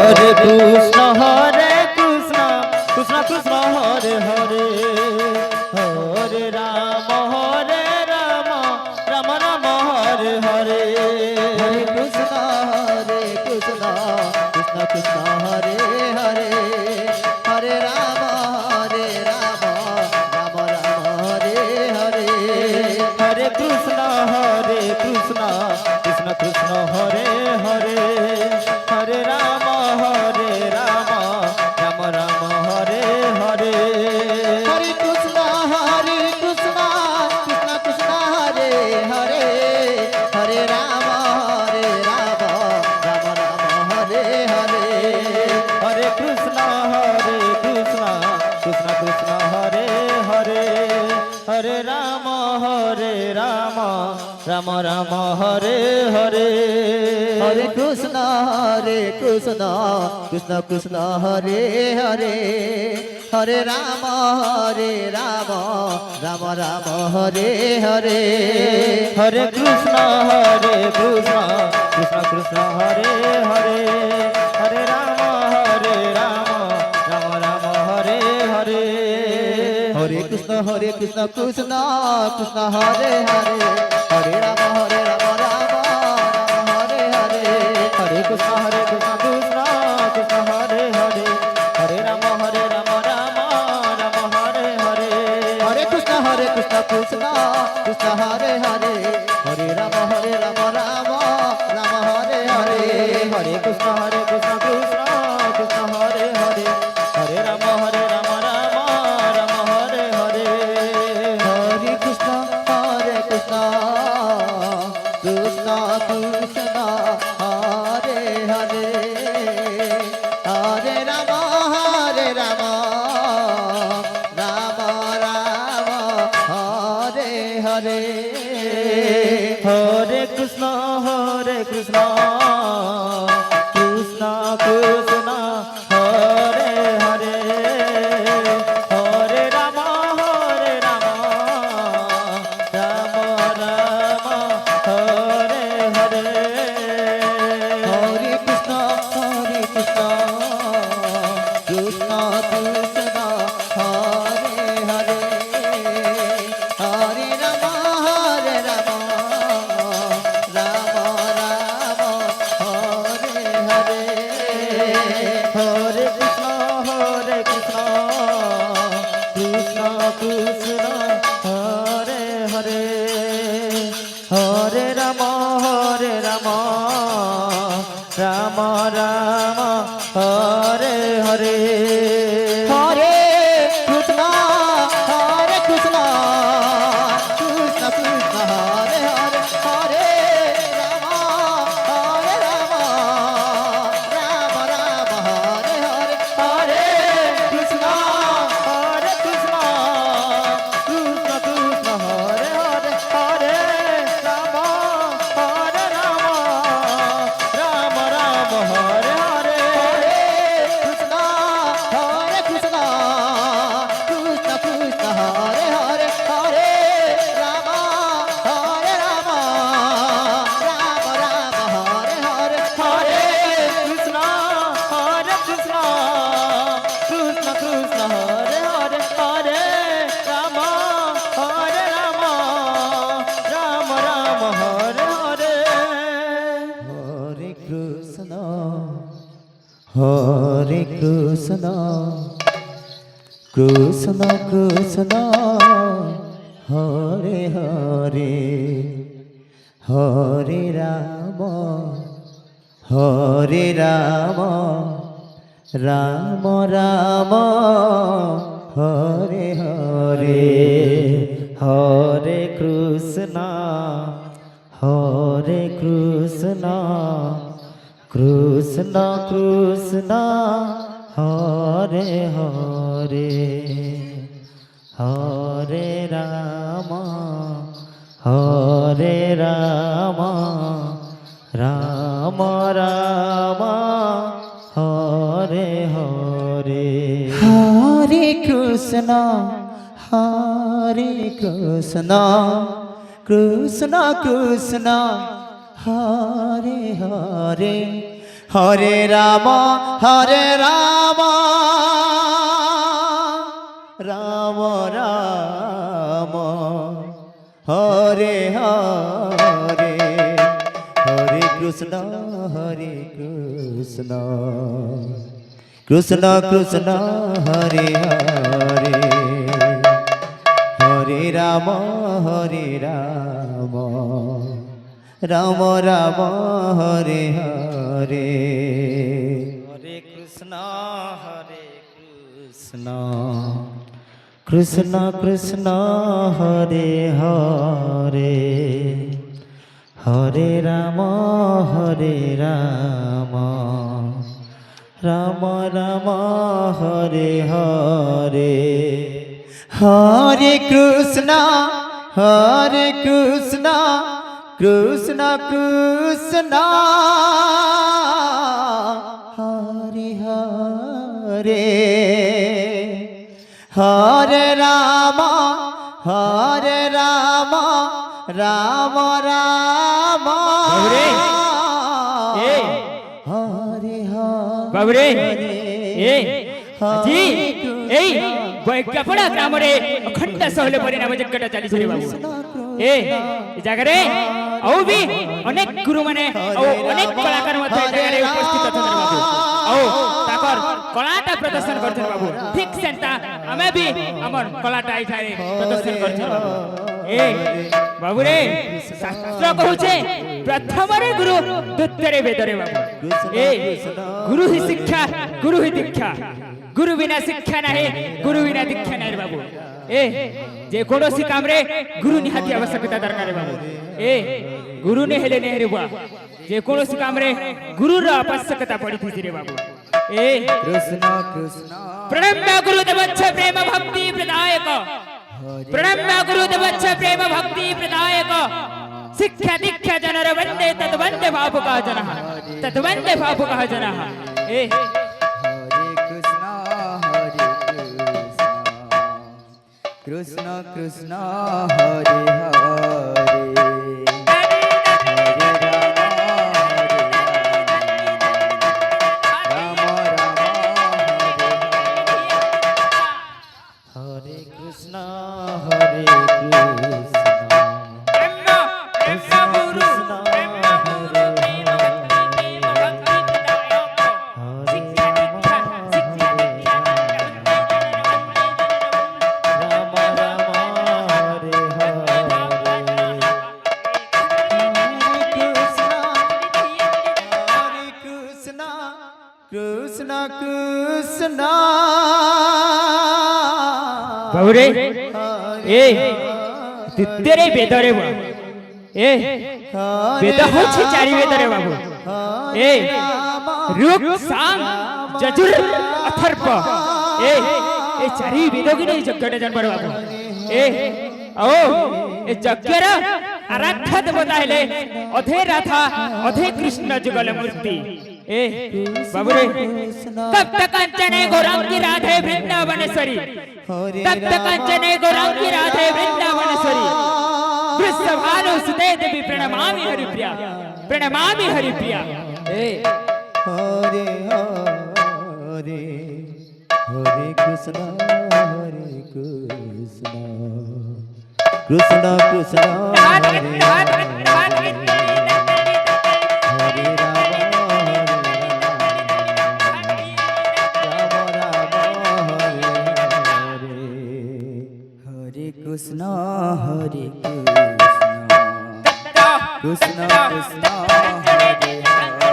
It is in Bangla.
হরে কৃষ্ণ কৃষ্ণ কৃষ্ণ হরে হরে, হরে রাম রাম রাম হরে হরে। হরে কৃষ্ণ কৃষ্ণ কৃষ্ণ হরে হরে, হরে রাম রাম রাম হরে হরে। হরে কৃষ্ণ কৃষ্ণ কৃষ্ণ হরে হরে, হরে রাম রাম রাম হরে হরে। হরে কৃষ্ণ কৃষ্ণ কৃষ্ণ হরে হরে, হরে রাম রাম রাম হরে হরে। হরে কৃষ্ণ কৃষ্ণ কৃষ্ণ হরে হরে, হরে রাম রাম রাম হরে হরে। হরে কৃষ্ণ কৃষ্ণ কৃষ্ণ হরে হরে, হরে রাম রাম রাম হরে হরে। হরে কৃষ্ণ কৃষ্ণ কৃষ্ণ হরে হরে, হরে রাম রাম রাম হরে হরে। হরে কৃষ্ণ কৃষ্ণ কৃষ্ণ হরে হরে, হরে রাম রাম রাম হরে হরে। হরে কৃষ্ণ কৃষ্ণ কৃষ্ণ হরে হরে, হরে রাম রাম রাম হরে হরে। হরে কৃষ্ণ কৃষ্ণ কৃষ্ণ হরে হরে, হরে রাম রাম রাম হরে হরে। হরে কৃষ্ণ কৃষ্ণ কৃষ্ণ হরে হরে, হরে রাম রাম রাম হরে হরে। হরে কৃষ্ণ কৃষ্ণ কৃষ্ণ হরে হরে, হরে রাম রাম রাম হরে হরে। হরে কৃষ্ণ কৃষ্ণ কৃষ্ণ হরে হরে, হরে রাম রাম রাম হরে হরে। হরে কৃষ্ণ কৃষ্ণ কৃষ্ণ হরে হরে, হরে রাম রাম রাম হরে হরে। হরে কৃষ্ণ কৃষ্ণ কৃষ্ণ হরে হরে, হরে রাম রাম রাম হরে হরে। হরে কৃষ্ণ কৃষ্ণ কৃষ্ণ হরে হরে, হরে রাম রাম রাম হরে হরে। হরে কৃষ্ণ কৃষ্ণ কৃষ্ণ হরে হরে, হরে রাম রাম রাম হরে হরে। কৃষ্ণ কৃষ্ণ কৃষ্ণ হরে হরে, হরে রাম রাম রাম হরে হরে। হরে কৃষ্ণ কৃষ্ণ কৃষ্ণ হরে হরে, হরে রাম রাম রাম হরে হরে। হরে কৃষ্ণ হরে কৃষ্ণ কৃষ্ণ কৃষ্ণ হরে হরে, হরে রাম রাম রাম হরে হরে। হরে কৃষ্ণ কৃষ্ণ কৃষ্ণ হরে হরে, হরে রাম রাম রাম হরে হরে। হরে কৃষ্ণ কৃষ্ণ কৃষ্ণ হরে হরে, হরে রাম রাম রাম হরে হরে হরে কৃষ্ণ কৃষ্ণ কৃষ্ণ হরে হরে হরে রাম রাম রাম হরে হরে হরে কৃষ্ণ কৃষ্ণ কৃষ্ণ হরে হরে হরে রাম রাম রাম হরে হরে হরে কৃষ্ণ কৃষ্ণ কৃষ্ণ হরে হরে হরে রাম রাম রাম বাবরে, এই। হরে বাবরে, এই। হরে জি এই বৈজ্ঞাপনা গ্রামরে অখণ্ড সহলে পরিণাম যজ্ঞটা চালিছে রে বাবু এ জায়গাରେ ଆଉ ବି ଅନେକ ଗୁରୁ ମାନେ ଆଉ ଅନେକ କଳାକାର ମଧ୍ୟ ଏ ଜାଗାରେ ଉପସ୍ଥିତ ଅଛନ୍ତି ବାବୁ ଆଉ ତାକର କଳାଟା ପ୍ରଦର୍ଶନ କରୁଛନ୍ତି ବାବୁ ଠିକ ସେନ୍ତା ଆମେ ବି ଆମର କଳାଟା ଏଠାରେ ପ୍ରଦର୍ଶନ କରୁଛୁ ବାବୁ ଏ ବାବୁରେ ଶାସ୍ତ୍ର କହୁଛେ ପ୍ରଥମରେ ଗୁରୁ ଦ୍ୱିତୀୟରେ ବେଦରେ ବାବୁ ଏ ଗୁରୁ ହି ଶିକ୍ଷା ଗୁରୁ ହି ଦୀକ୍ଷା गुरु बिना शिक्षा नहीं गुरु बिना दीक्षा नहीं बाबू ए जे कोनोसी काम रे गुरु निहाती आवश्यकता दरकार बाबू ए गुरु ने हेले नहीं रे बुआ जे कोनोसी काम रे गुरु र आवश्यकता पड़ी थी रे बाबू ए कृष्ण कृष्ण प्रणम्य गुरुदेवच्छ प्रेम भक्ति प्रदायक प्रणम्य गुरुदेवच्छ प्रेम भक्ति प्रदायक शिक्षा दीक्षा जनर वंदे तत् वंदे भावुका जनः तत् वंदे भावुका जनः ए कृष्ण कृष्ण हरे हरे हरे कृष्ण हरे कृष्ण कृष्ण बाबूरे ए तेरे बेदरे बा ए बेद होछि चारि बेदरे बाबू ए ऋग साम यजुर अथर्व ए चारि बेद कि नहीं यज्ञटा जानबार बाबू ए ओ ए यज्ञर आराध्य देवता हेले अधे राधा अधे कृष्ण जुगल मूर्ति ए बाबूरे तप्त कांचने गौरांगी राधे वृंदावनेश्वरी तप्त कांचने गौरांगी राधे वृंदावनेश्वरी वृषभानु सुते देवी प्रणमामि हरिप्रिया ए हरे हरे हरे कृष्ण कृष्ण कृष्ण हरे हरे कृष्ण हरे कृष्ण कृष्ण कृष्ण हरे हरे